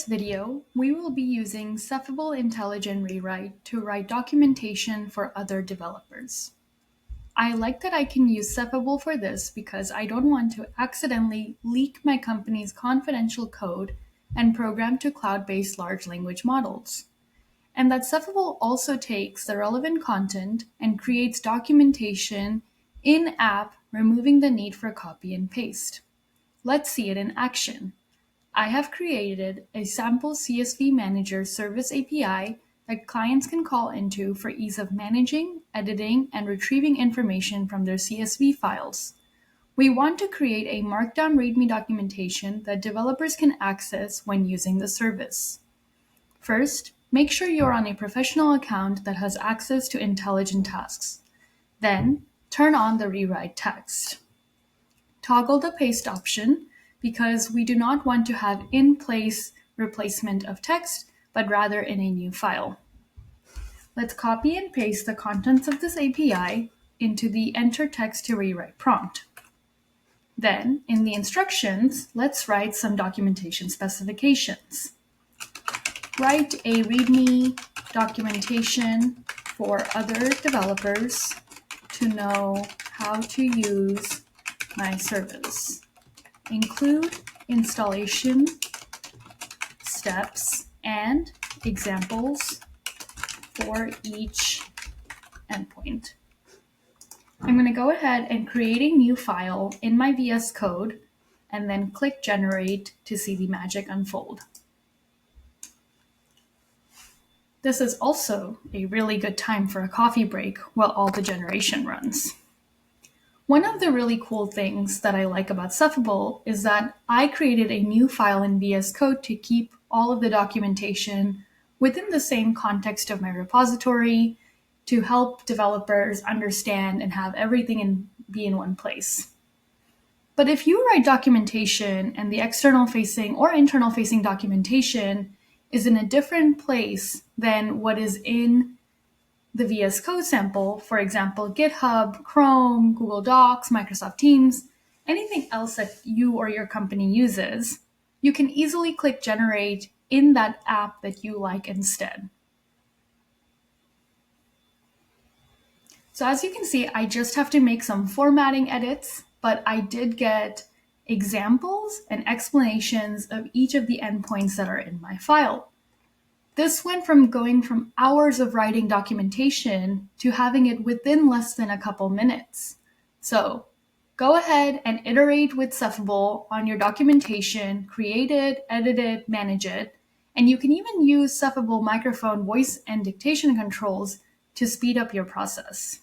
video, we will be using Cephable Intelligent Rewrite to write documentation for other developers. I like that I can use Cephable for this because I don't want to accidentally leak my company's confidential code and program to cloud-based large language models. And that Cephable also takes the relevant content and creates documentation in-app, removing the need for copy and paste. Let's see it in action. I have created a sample CSV Manager service API that clients can call into for ease of managing, editing, and retrieving information from their CSV files. We want to create a Markdown README documentation that developers can access when using the service. First, make sure you're on a professional account that has access to intelligent tasks. Then, turn on the rewrite text. Toggle the paste option because we do not want to have in-place replacement of text, but rather in a new file. Let's copy and paste the contents of this API into the Enter Text to Rewrite prompt. Then, in the instructions, let's write some documentation specifications. Write a README documentation for other developers to know how to use my service. Include installation steps and examples for each endpoint. I'm going to go ahead and create a new file in my VS Code and then click Generate to see the magic unfold. This is also a really good time for a coffee break while all the generation runs. One of the really cool things that I like about Cephable is that I created a new file in VS Code to keep all of the documentation within the same context of my repository to help developers understand and have everything be in one place. But if you write documentation and the external-facing or internal-facing documentation is in a different place than what is in the VS Code sample, for example, GitHub, Chrome, Google Docs, Microsoft Teams, anything else that you or your company uses, you can easily click Generate in that app that you like instead. So as you can see, I just have to make some formatting edits, but I did get examples and explanations of each of the endpoints that are in my file. This went from going from hours of writing documentation to having it within less than a couple minutes. So go ahead and iterate with Cephable on your documentation, create it, edit it, manage it, and you can even use Cephable microphone voice and dictation controls to speed up your process.